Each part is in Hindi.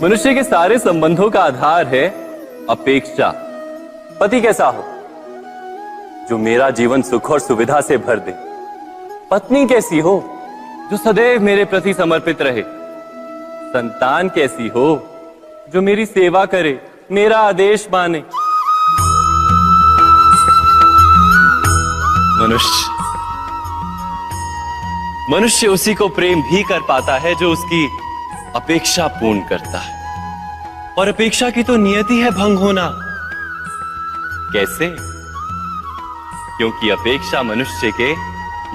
मनुष्य के सारे संबंधों का आधार है अपेक्षा। पति कैसा हो जो मेरा जीवन सुख और सुविधा से भर दे। पत्नी कैसी हो जो सदैव मेरे प्रति समर्पित रहे। संतान कैसी हो जो मेरी सेवा करे, मेरा आदेश माने। मनुष्य उसी को प्रेम भी कर पाता है जो उसकी अपेक्षा पूर्ण करता है, और अपेक्षा की तो नियति है भंग होना। कैसे? क्योंकि अपेक्षा मनुष्य के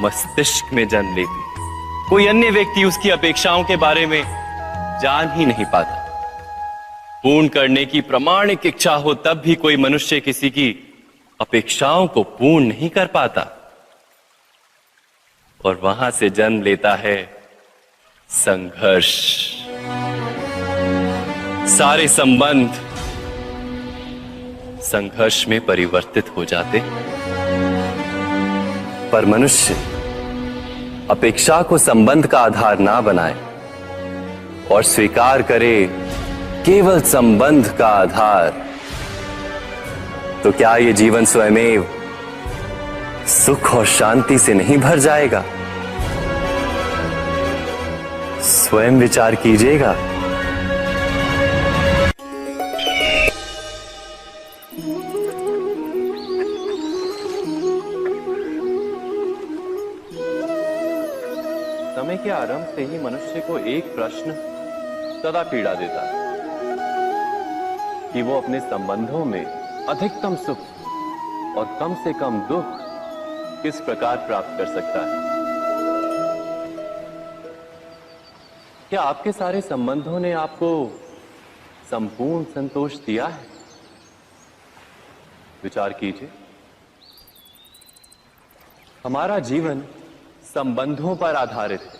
मस्तिष्क में जन्म लेती है। कोई अन्य व्यक्ति उसकी अपेक्षाओं के बारे में जान ही नहीं पाता। पूर्ण करने की प्रामाणिक इच्छा हो तब भी कोई मनुष्य किसी की अपेक्षाओं को पूर्ण नहीं कर पाता, और वहां से जन्म लेता है संघर्ष। सारे संबंध संघर्ष में परिवर्तित हो जाते। पर मनुष्य अपेक्षा को संबंध का आधार ना बनाए और स्वीकार करे केवल संबंध का आधार, तो क्या ये जीवन स्वयमेव सुख और शांति से नहीं भर जाएगा? स्वयं विचार कीजिएगा। समय के आरंभ से ही मनुष्य को एक प्रश्न सदा पीड़ा देता है कि वो अपने संबंधों में अधिकतम सुख और कम से कम दुख किस प्रकार प्राप्त कर सकता है। क्या आपके सारे संबंधों ने आपको संपूर्ण संतोष दिया है? विचार कीजिए। हमारा जीवन संबंधों पर आधारित है।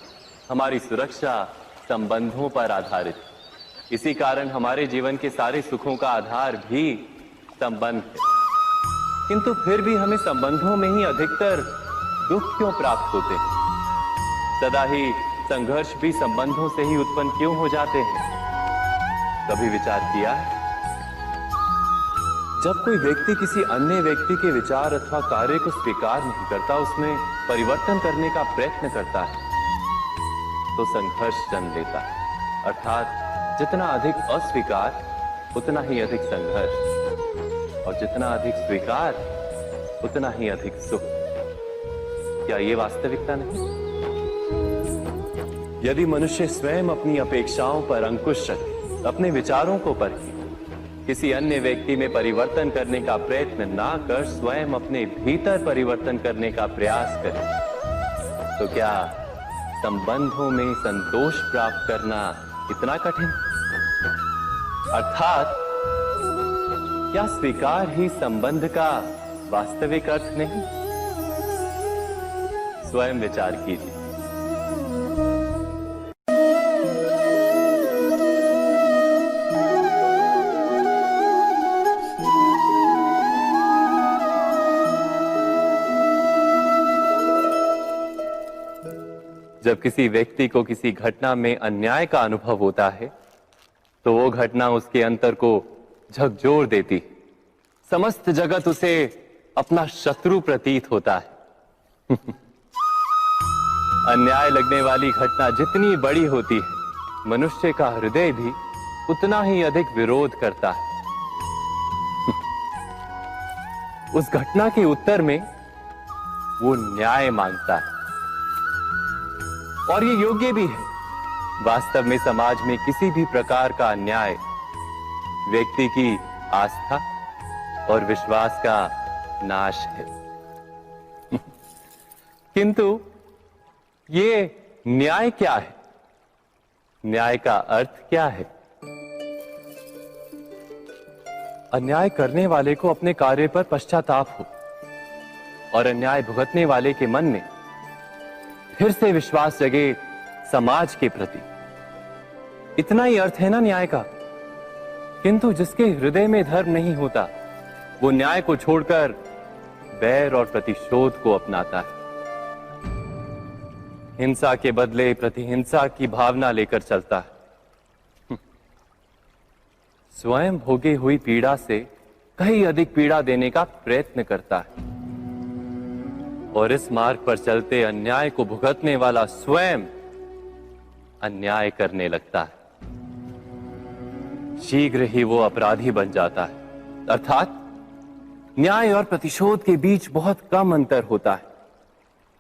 हमारी सुरक्षा संबंधों पर आधारित है। इसी कारण हमारे जीवन के सारे सुखों का आधार भी संबंध है। किंतु फिर भी हमें संबंधों में ही अधिकतर दुख क्यों प्राप्त होते हैं? सदा ही संघर्ष भी संबंधों से ही उत्पन्न क्यों हो जाते हैं? कभी विचार किया है? जब कोई व्यक्ति किसी अन्य व्यक्ति के विचार अथवा कार्य को स्वीकार नहीं करता, उसमें परिवर्तन करने का प्रयत्न करता है, तो संघर्ष जन्म लेता है। अर्थात जितना अधिक अस्वीकार उतना ही अधिक संघर्ष, और जितना अधिक स्वीकार उतना ही अधिक सुख। क्या ये वास्तविकता नहीं? यदि मनुष्य स्वयं अपनी अपेक्षाओं पर अंकुश रखे, अपने विचारों को परखे, किसी अन्य व्यक्ति में परिवर्तन करने का प्रयत्न ना कर स्वयं अपने भीतर परिवर्तन करने का प्रयास करे, तो क्या संबंधों में संतोष प्राप्त करना इतना कठिन? अर्थात क्या स्वीकार ही संबंध का वास्तविक अर्थ नहीं? स्वयं विचार कीजिए। जब किसी व्यक्ति को किसी घटना में अन्याय का अनुभव होता है, तो वो घटना उसके अंतर को झकझोर देती। समस्त जगत उसे अपना शत्रु प्रतीत होता है। अन्याय लगने वाली घटना जितनी बड़ी होती है, मनुष्य का हृदय भी उतना ही अधिक विरोध करता है। उस घटना के उत्तर में वो न्याय मांगता है, और ये योग्य भी है। वास्तव में समाज में किसी भी प्रकार का अन्याय व्यक्ति की आस्था और विश्वास का नाश है। किंतु ये न्याय क्या है? न्याय का अर्थ क्या है? अन्याय करने वाले को अपने कार्य पर पश्चाताप हो, और अन्याय भुगतने वाले के मन में फिर से विश्वास जगे समाज के प्रति। इतना ही अर्थ है ना न्याय का। किंतु जिसके हृदय में धर्म नहीं होता, वो न्याय को छोड़कर बैर और प्रतिशोध को अपनाता है। हिंसा के बदले प्रतिहिंसा की भावना लेकर चलता है। स्वयं भोगी हुई पीड़ा से कहीं अधिक पीड़ा देने का प्रयत्न करता है और इस मार्ग पर चलते अन्याय को भुगतने वाला स्वयं अन्याय करने लगता है। शीघ्र ही वो अपराधी बन जाता है। अर्थात न्याय और प्रतिशोध के बीच बहुत कम अंतर होता है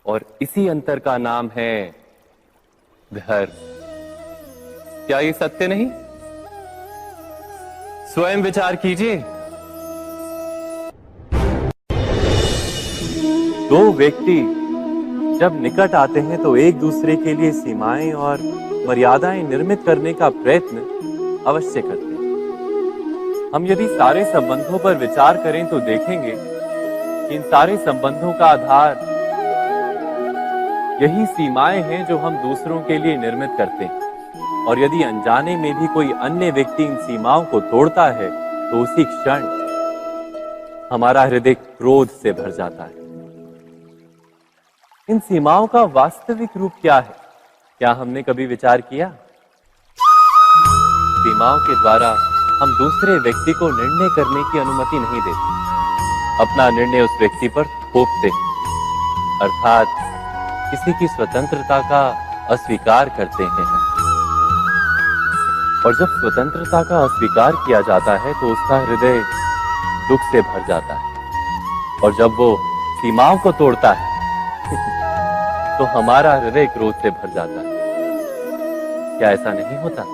और इसी अंतर का नाम है धर्म। क्या ये सत्य नहीं? स्वयं विचार कीजिए। दो व्यक्ति जब निकट आते हैं तो एक दूसरे के लिए सीमाएं और मर्यादाएं निर्मित करने का प्रयत्न अवश्य करते हैं। हम यदि सारे संबंधों पर विचार करें तो देखेंगे कि इन सारे संबंधों का आधार यही सीमाएं हैं जो हम दूसरों के लिए निर्मित करते हैं। और यदि अनजाने में भी कोई अन्य व्यक्ति इन सीमाओं को तोड़ता है तो उसी क्षण हमारा हृदय क्रोध से भर जाता है। इन सीमाओं का वास्तविक रूप क्या है? क्या हमने कभी विचार किया? सीमाओं के द्वारा हम दूसरे व्यक्ति को निर्णय करने की अनुमति नहीं देते, अपना निर्णय उस व्यक्ति पर थोपते, अर्थात किसी की स्वतंत्रता का अस्वीकार करते हैं। और जब स्वतंत्रता का अस्वीकार किया जाता है तो उसका हृदय दुख से भर जाता है और जब वो सीमाओं को तोड़ता है तो हमारा हृदय क्रोध से भर जाता है। क्या ऐसा नहीं होता?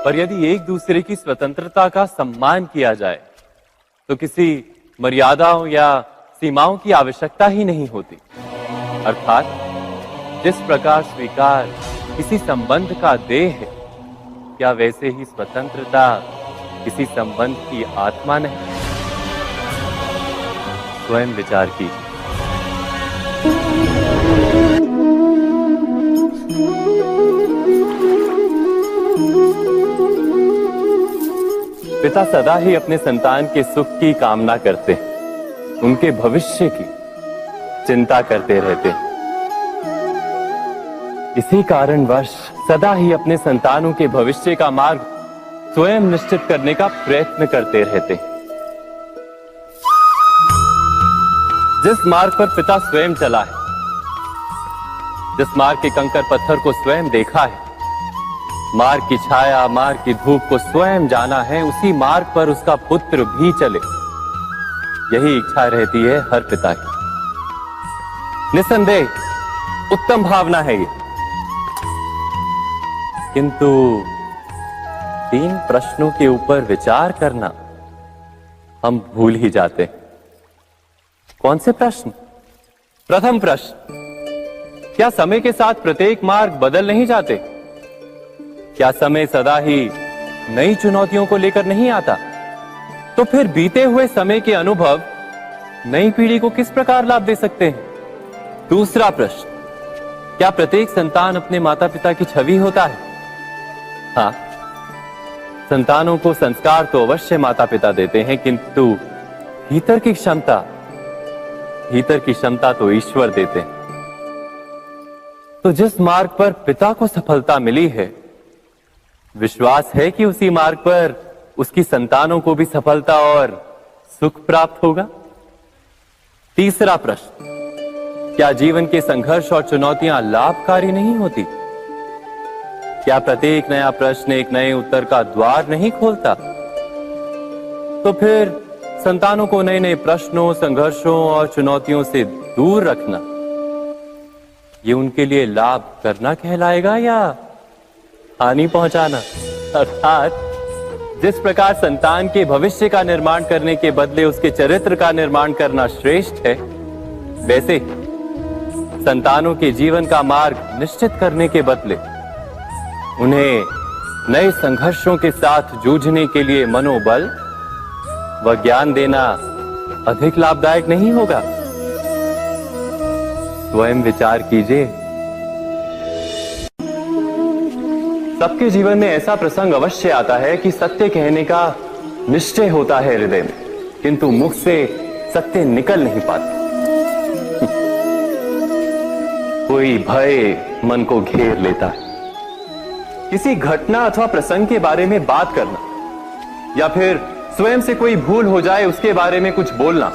पर यदि एक दूसरे की स्वतंत्रता का सम्मान किया जाए तो किसी मर्यादाओं या सीमाओं की आवश्यकता ही नहीं होती। अर्थात जिस प्रकार स्वीकार किसी संबंध का देह है, क्या वैसे ही स्वतंत्रता किसी संबंध की आत्मा नहीं? स्वयं विचार कीजिए। पिता सदा ही अपने संतान के सुख की कामना करते हैं, उनके भविष्य की चिंता करते रहते हैं। इसी कारणवश सदा ही अपने संतानों के भविष्य का मार्ग स्वयं निश्चित करने का प्रयत्न करते रहते हैं। जिस मार्ग पर पिता स्वयं चला है, जिस मार्ग के कंकर पत्थर को स्वयं देखा है, मार्ग की छाया, मार्ग की धूप को स्वयं जाना है, उसी मार्ग पर उसका पुत्र भी चले, यही इच्छा रहती है हर पिता की। निसंदेह उत्तम भावना है ये, किंतु 3 प्रश्नों के ऊपर विचार करना हम भूल ही जाते हैं। कौन से प्रश्न? प्रथम प्रश्न, क्या समय के साथ प्रत्येक मार्ग बदल नहीं जाते? क्या समय सदा ही नई चुनौतियों को लेकर नहीं आता? तो फिर बीते हुए समय के अनुभव नई पीढ़ी को किस प्रकार लाभ दे सकते हैं? दूसरा प्रश्न, क्या प्रत्येक संतान अपने माता पिता की छवि होता है? हाँ, संतानों को संस्कार तो अवश्य माता पिता देते हैं, किंतु भीतर की क्षमता तो ईश्वर देते हैं। तो जिस मार्ग पर पिता को सफलता मिली है, विश्वास है कि उसी मार्ग पर उसकी संतानों को भी सफलता और सुख प्राप्त होगा। तीसरा प्रश्न, क्या जीवन के संघर्ष और चुनौतियां लाभकारी नहीं होती? क्या प्रत्येक नया प्रश्न एक नए उत्तर का द्वार नहीं खोलता? तो फिर संतानों को नए नए प्रश्नों, संघर्षों और चुनौतियों से दूर रखना, ये उनके लिए लाभ करना कहलाएगा या हानि पहुंचाना? अर्थात जिस प्रकार संतान के भविष्य का निर्माण करने के बदले उसके चरित्र का निर्माण करना श्रेष्ठ है, वैसे संतानों के जीवन का मार्ग निश्चित करने के बदले उन्हें नए संघर्षों के साथ जूझने के लिए मनोबल व ज्ञान देना अधिक लाभदायक नहीं होगा? स्वयं विचार कीजिए। सबके जीवन में ऐसा प्रसंग अवश्य आता है कि सत्य कहने का निश्चय होता है हृदय में, किंतु मुख से सत्य निकल नहीं पाते। कोई भय मन को घेर लेता है। किसी घटना अथवा प्रसंग के बारे में बात करना या फिर स्वयं से कोई भूल हो जाए उसके बारे में कुछ बोलना,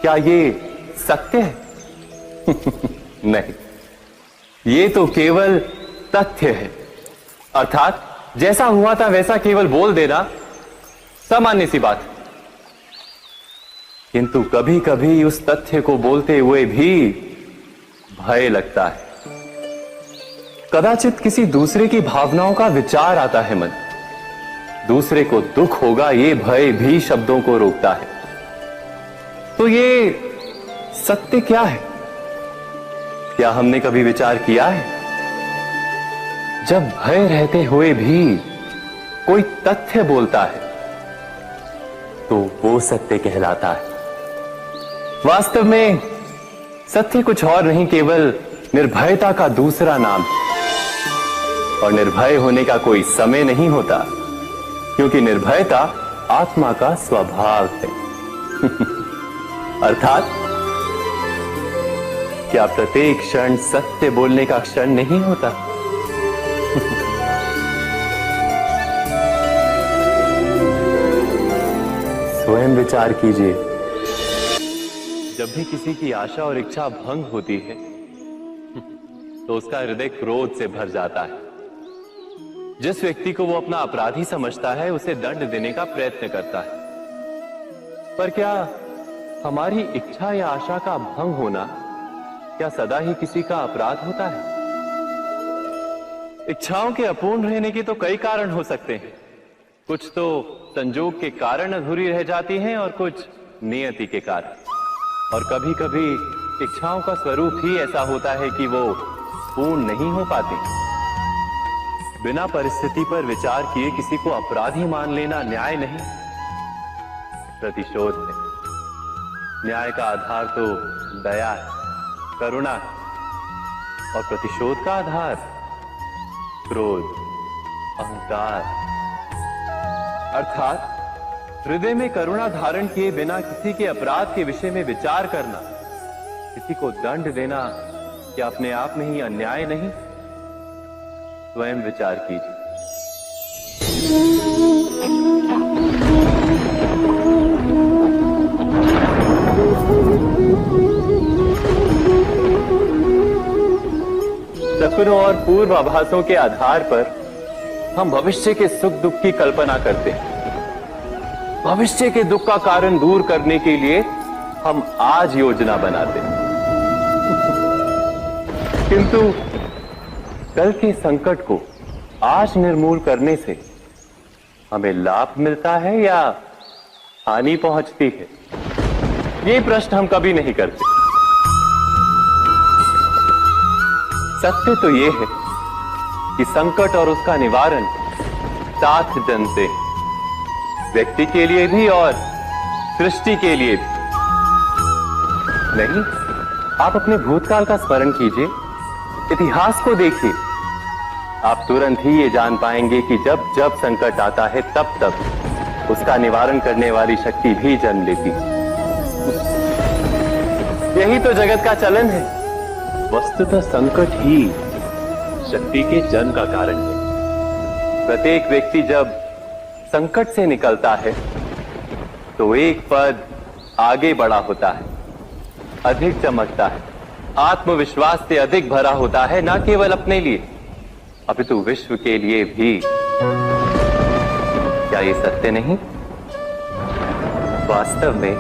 क्या ये सत्य है? नहीं, ये तो केवल तथ्य है। अर्थात जैसा हुआ था वैसा केवल बोल देना सामान्य सी बात है। किंतु कभी कभी उस तथ्य को बोलते हुए भी भय लगता है। कदाचित किसी दूसरे की भावनाओं का विचार आता है मन, दूसरे को दुख होगा, ये भय भी शब्दों को रोकता है। तो ये सत्य क्या है? क्या हमने कभी विचार किया है? जब भय रहते हुए भी कोई तथ्य बोलता है तो वो सत्य कहलाता है। वास्तव में सत्य कुछ और नहीं, केवल निर्भयता का दूसरा नाम है। और निर्भय होने का कोई समय नहीं होता, क्योंकि निर्भयता आत्मा का स्वभाव है। अर्थात क्या प्रत्येक क्षण सत्य बोलने का क्षण नहीं होता? स्वयं विचार कीजिए। जब भी किसी की आशा और इच्छा भंग होती है तो उसका हृदय क्रोध से भर जाता है। जिस व्यक्ति को वो अपना अपराधी समझता है उसे दंड देने का प्रयत्न करता है। पर क्या हमारी इच्छा या आशा का भंग होना क्या सदा ही किसी का अपराध होता है? इच्छाओं के अपूर्ण रहने के तो कई कारण हो सकते हैं। कुछ तो संजोग के कारण अधूरी रह जाती हैं और कुछ नियति के कारण। और कभी कभी इच्छाओं का स्वरूप ही ऐसा होता है कि वो पूर्ण नहीं हो पाती। बिना परिस्थिति पर विचार किए किसी को अपराधी मान लेना न्याय नहीं, प्रतिशोध है। न्याय का आधार तो दया है, करुणा है, और प्रतिशोध का आधार क्रोध, अहंकार। अर्थात हृदय में करुणा धारण किए बिना किसी के अपराध के विषय में विचार करना, किसी को दंड देना, क्या अपने आप में ही अन्याय नहीं? स्वयं विचार कीजिए। सपनों और पूर्वाभासों के आधार पर हम भविष्य के सुख दुख की कल्पना करते हैं। भविष्य के दुख का कारण दूर करने के लिए हम आज योजना बनाते हैं। किंतु कल के संकट को आज निर्मूल करने से हमें लाभ मिलता है या हानि पहुंचती है? ये प्रश्न हम कभी नहीं करते। सत्य तो ये है कि संकट और उसका निवारण साथ जनते, व्यक्ति के लिए भी और सृष्टि के लिए भी। नहीं, आप अपने भूतकाल का स्मरण कीजिए, इतिहास को देखिए। आप तुरंत ही ये जान पाएंगे कि जब जब संकट आता है तब तब उसका निवारण करने वाली शक्ति भी जन्म लेती है। यही तो जगत का चलन है। वस्तुतः संकट ही शक्ति के जन्म का कारण है। प्रत्येक व्यक्ति जब संकट से निकलता है तो एक पद आगे बढ़ा होता है, अधिक चमकता है, आत्मविश्वास से अधिक भरा होता है, न केवल अपने लिए अपितु विश्व के लिए भी। क्या ये सत्य नहीं? वास्तव में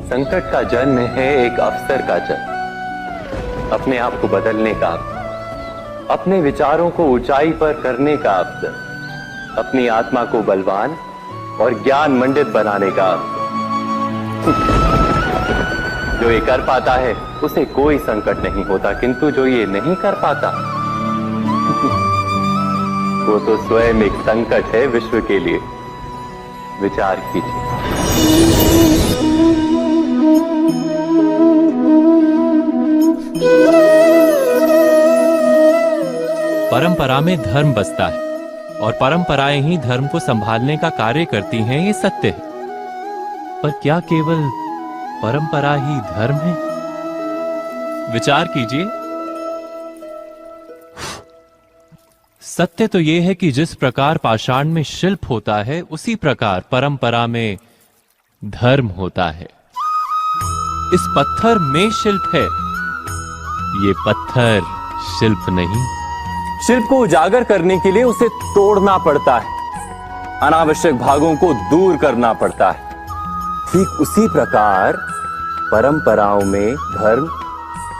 संकट का जन्म है एक अवसर का जन्म, अपने आप को बदलने का, अपने विचारों को ऊंचाई पर करने का अवसर, अपनी आत्मा को बलवान और ज्ञान मंडित बनाने का अवसर। जो ये कर पाता है उसे कोई संकट नहीं होता, किंतु जो ये नहीं कर पाता वो तो स्वयं एक संकट है विश्व के लिए। विचार कीजिए। परंपरा में धर्म बसता है और परंपराएं ही धर्म को संभालने का कार्य करती हैं, ये सत्य है। पर क्या केवल परंपरा ही धर्म है? विचार कीजिए। सत्य तो यह है कि जिस प्रकार पाषाण में शिल्प होता है, उसी प्रकार परंपरा में धर्म होता है। इस पत्थर में शिल्प है, ये पत्थर शिल्प नहीं। शिल्प को उजागर करने के लिए उसे तोड़ना पड़ता है, अनावश्यक भागों को दूर करना पड़ता है। ठीक उसी प्रकार परंपराओं में धर्म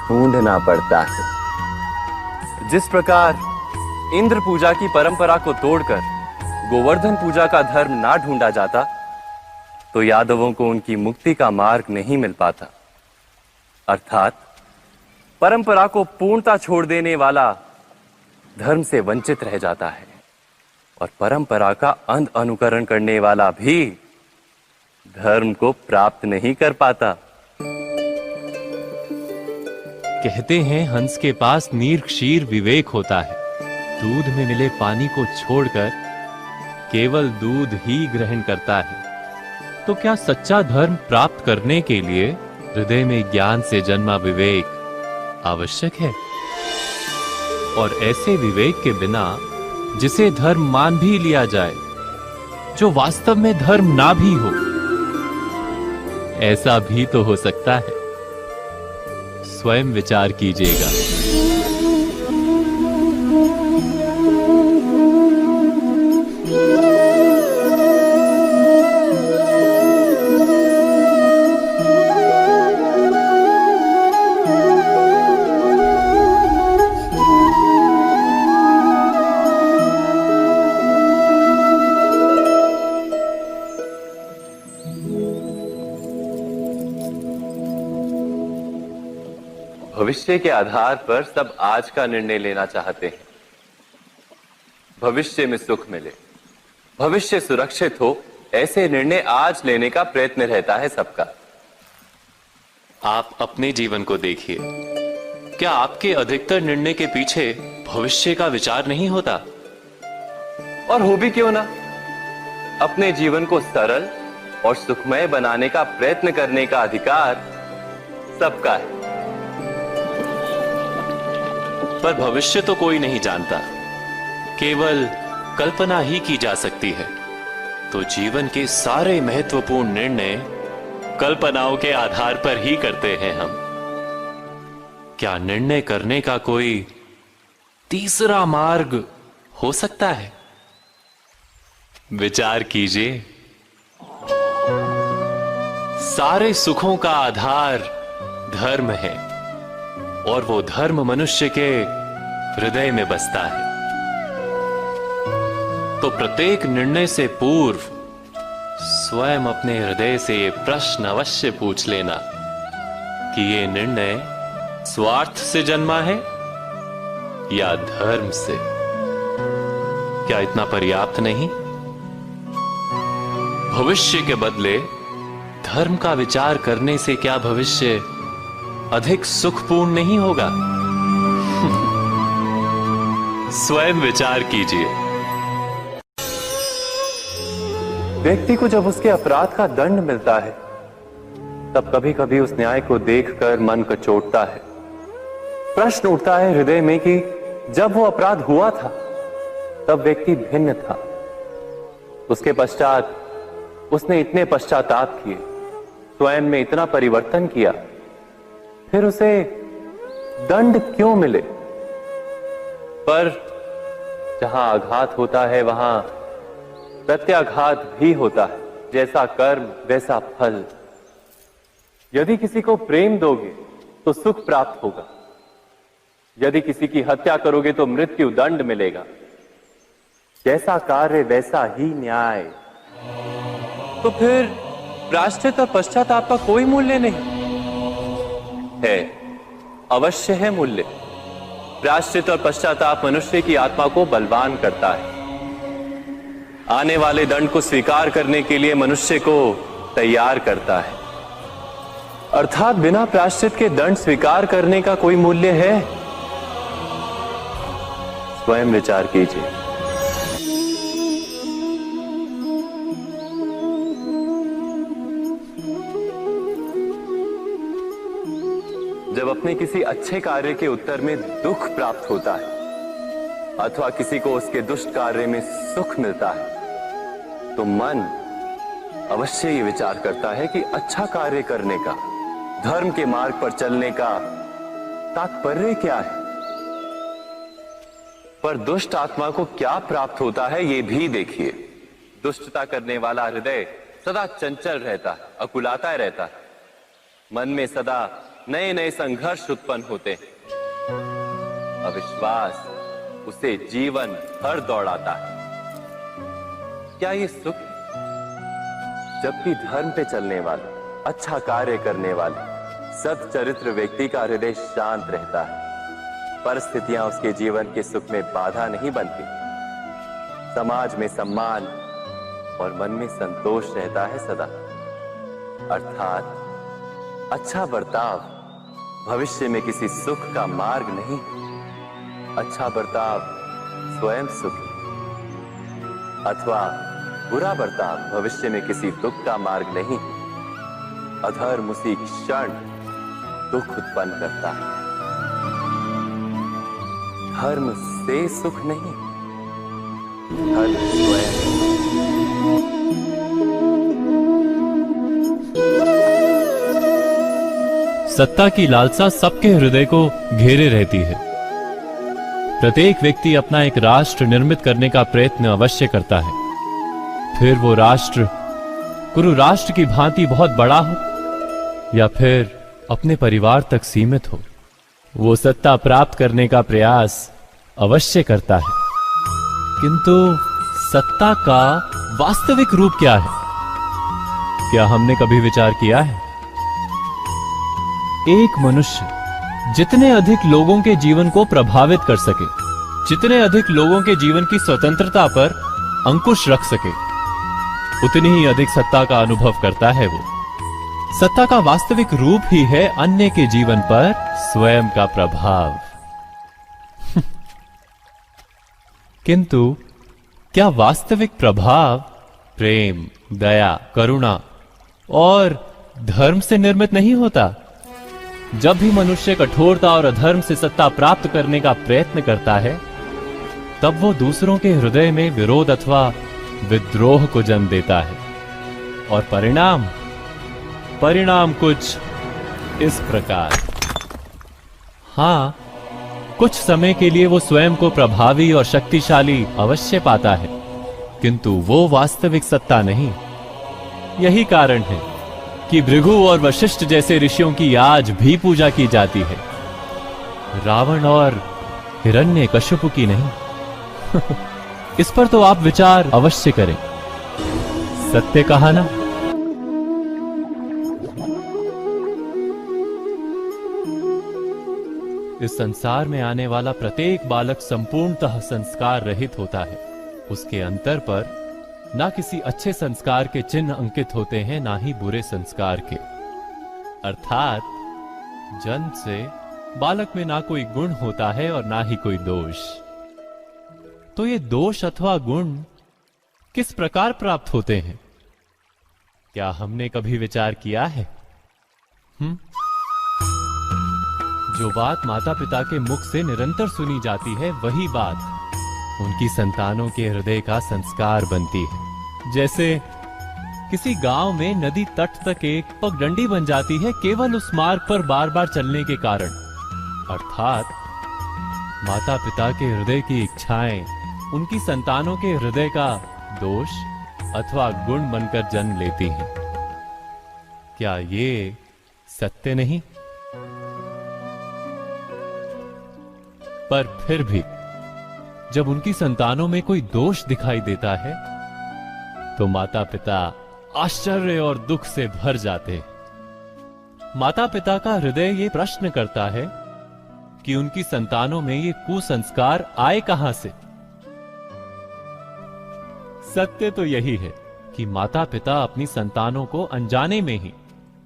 ढूंढना पड़ता है। जिस प्रकार इंद्र पूजा की परंपरा को तोड़कर गोवर्धन पूजा का धर्म ना ढूंढा जाता, तो यादवों को उनकी मुक्ति का मार्ग नहीं मिल पाता। अर्थात परंपरा को पूर्णता छोड़ देने वाला धर्म से वंचित रह जाता है, और परंपरा का अंध अनुकरण करने वाला भी धर्म को प्राप्त नहीं कर पाता। कहते हैं हंस के पास नीर क्षीर विवेक होता है। दूध में मिले पानी को छोड़कर केवल दूध ही ग्रहण करता है। तो क्या सच्चा धर्म प्राप्त करने के लिए हृदय में ज्ञान से जन्मा विवेक आवश्यक है? और ऐसे विवेक के बिना जिसे धर्म मान भी लिया जाए, जो वास्तव में धर्म ना भी हो, ऐसा भी तो हो सकता है। स्वयं विचार कीजिएगा। भविष्य के आधार पर सब आज का निर्णय लेना चाहते हैं। भविष्य में सुख मिले, भविष्य सुरक्षित हो, ऐसे निर्णय आज लेने का प्रयत्न रहता है सबका। आप अपने जीवन को देखिए। क्या आपके अधिकतर निर्णय के पीछे भविष्य का विचार नहीं होता? और हो भी क्यों ना। अपने जीवन को सरल और सुखमय बनाने का प्रयत्न करने का अधिकार सबका है। पर भविष्य तो कोई नहीं जानता, केवल कल्पना ही की जा सकती है। तो जीवन के सारे महत्वपूर्ण निर्णय कल्पनाओं के आधार पर ही करते हैं हम। क्या निर्णय करने का कोई तीसरा मार्ग हो सकता है? विचार कीजिए। सारे सुखों का आधार धर्म है, और वो धर्म मनुष्य के हृदय में बसता है। तो प्रत्येक निर्णय से पूर्व स्वयं अपने हृदय से ये प्रश्न अवश्य पूछ लेना कि ये निर्णय स्वार्थ से जन्मा है या धर्म से। क्या इतना पर्याप्त नहीं? भविष्य के बदले धर्म का विचार करने से क्या भविष्य अधिक सुखपूर्ण नहीं होगा? स्वयं विचार कीजिए। व्यक्ति को जब उसके अपराध का दंड मिलता है, तब कभी कभी उस न्याय को देखकर मन कचोटता है। प्रश्न उठता है हृदय में कि जब वो अपराध हुआ था, तब व्यक्ति भिन्न था। उसके पश्चात उसने इतने पश्चाताप किए, स्वयं में इतना परिवर्तन किया, फिर उसे दंड क्यों मिले? पर जहां आघात होता है, वहां प्रत्याघात भी होता है। जैसा कर्म वैसा फल। यदि किसी को प्रेम दोगे तो सुख प्राप्त होगा, यदि किसी की हत्या करोगे तो मृत्यु दंड मिलेगा। जैसा कार्य वैसा ही न्याय। तो फिर प्रायश्चित और पश्चाताप का कोई मूल्य नहीं है? अवश्य है मूल्य। प्रायश्चित और पश्चाताप मनुष्य की आत्मा को बलवान करता है। आने वाले दंड को स्वीकार करने के लिए मनुष्य को तैयार करता है। अर्थात बिना प्रायश्चित के दंड स्वीकार करने का कोई मूल्य है? स्वयं विचार कीजिए। जब अपने किसी अच्छे कार्य के उत्तर में दुख प्राप्त होता है अथवा किसी को उसके दुष्ट कार्य में सुख मिलता है, तो मन अवश्य ये विचार करता है कि अच्छा कार्य करने का, धर्म के मार्ग पर चलने का तात्पर्य क्या है। पर दुष्ट आत्मा को क्या प्राप्त होता है ये भी देखिए। दुष्टता करने वाला हृदय सदा चंचल रहता है, अकुलाता रहता है। मन में सदा नए नए संघर्ष उत्पन्न होते हैं। अविश्वास उसे जीवन भर दौड़ाता है। क्या ये सुख है? जबकि धर्म पे चलने वाले, अच्छा कार्य करने वाले, सच्चरित्र व्यक्ति का हृदय शांत रहता है। परिस्थितियां उसके जीवन के सुख में बाधा नहीं बनती। समाज में सम्मान और मन में संतोष रहता है सदा। अर्थात अच्छा बर्ताव भविष्य में किसी सुख का मार्ग नहीं। अच्छा बर्ताव स्वयं सुख अथवा बुरा बर्ताव भविष्य में किसी दुख का मार्ग नहीं। अधर्म उसी क्षण दुख उत्पन्न करता है। धर्म से सुख नहीं, धर्म स्वयं। सत्ता की लालसा सबके हृदय को घेरे रहती है। प्रत्येक व्यक्ति अपना एक राष्ट्र निर्मित करने का प्रयत्न अवश्य करता है। फिर वो राष्ट्र कुरु राष्ट्र की भांति बहुत बड़ा हो या फिर अपने परिवार तक सीमित हो, वो सत्ता प्राप्त करने का प्रयास अवश्य करता है। किंतु सत्ता का वास्तविक रूप क्या है? क्या हमने कभी विचार किया है? एक मनुष्य जितने अधिक लोगों के जीवन को प्रभावित कर सके, जितने अधिक लोगों के जीवन की स्वतंत्रता पर अंकुश रख सके, उतनी ही अधिक सत्ता का अनुभव करता है वो। सत्ता का वास्तविक रूप ही है अन्य के जीवन पर स्वयं का प्रभाव। किंतु क्या वास्तविक प्रभाव प्रेम, दया, करुणा और धर्म से निर्मित नहीं होता? जब भी मनुष्य कठोरता और अधर्म से सत्ता प्राप्त करने का प्रयत्न करता है, तब वो दूसरों के हृदय में विरोध अथवा विद्रोह को जन्म देता है। और परिणाम कुछ इस प्रकार। हां, कुछ समय के लिए वो स्वयं को प्रभावी और शक्तिशाली अवश्य पाता है, किंतु वो वास्तविक सत्ता नहीं। यही कारण है कि भृगु और वशिष्ठ जैसे ऋषियों की आज भी पूजा की जाती है, रावण और हिरण्यकशिपु की नहीं। इस पर तो आप विचार अवश्य करें। सत्य कहा ना? इस संसार में आने वाला प्रत्येक बालक संपूर्णतः संस्कार रहित होता है। उसके अंतर पर ना किसी अच्छे संस्कार के चिन्ह अंकित होते हैं, ना ही बुरे संस्कार के। अर्थात जन्म से बालक में ना कोई गुण होता है और ना ही कोई दोष। तो ये दोष अथवा गुण किस प्रकार प्राप्त होते हैं? क्या हमने कभी विचार किया है? जो बात माता पिता के मुख से निरंतर सुनी जाती है, वही बात उनकी संतानों के हृदय का संस्कार बनती है। जैसे किसी गांव में नदी तट तक एक पगडंडी बन जाती है केवल उस मार्ग पर बार बार चलने के कारण। अर्थात माता पिता के हृदय की इच्छाएं उनकी संतानों के हृदय का दोष अथवा गुण बनकर जन्म लेती हैं। क्या ये सत्य नहीं? पर फिर भी जब उनकी संतानों में कोई दोष दिखाई देता है, तो माता पिता आश्चर्य और दुख से भर जाते। माता पिता का हृदय ये प्रश्न करता है कि उनकी संतानों में ये कुसंस्कार आए कहां से। सत्य तो यही है कि माता पिता अपनी संतानों को अनजाने में ही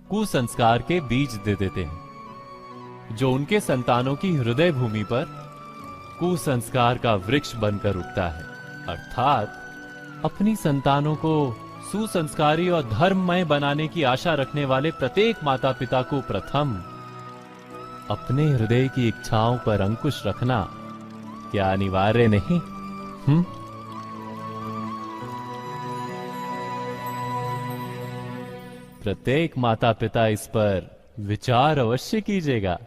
कुसंस्कार के बीज दे देते हैं, जो उनके संतानों की हृदय भूमि पर कुसंस्कार का वृक्ष बनकर उगता है। अर्थात अपनी संतानों को सुसंस्कारी और धर्ममय बनाने की आशा रखने वाले प्रत्येक माता पिता को प्रथम अपने हृदय की इच्छाओं पर अंकुश रखना क्या अनिवार्य नहीं? प्रत्येक माता पिता इस पर विचार अवश्य कीजिएगा।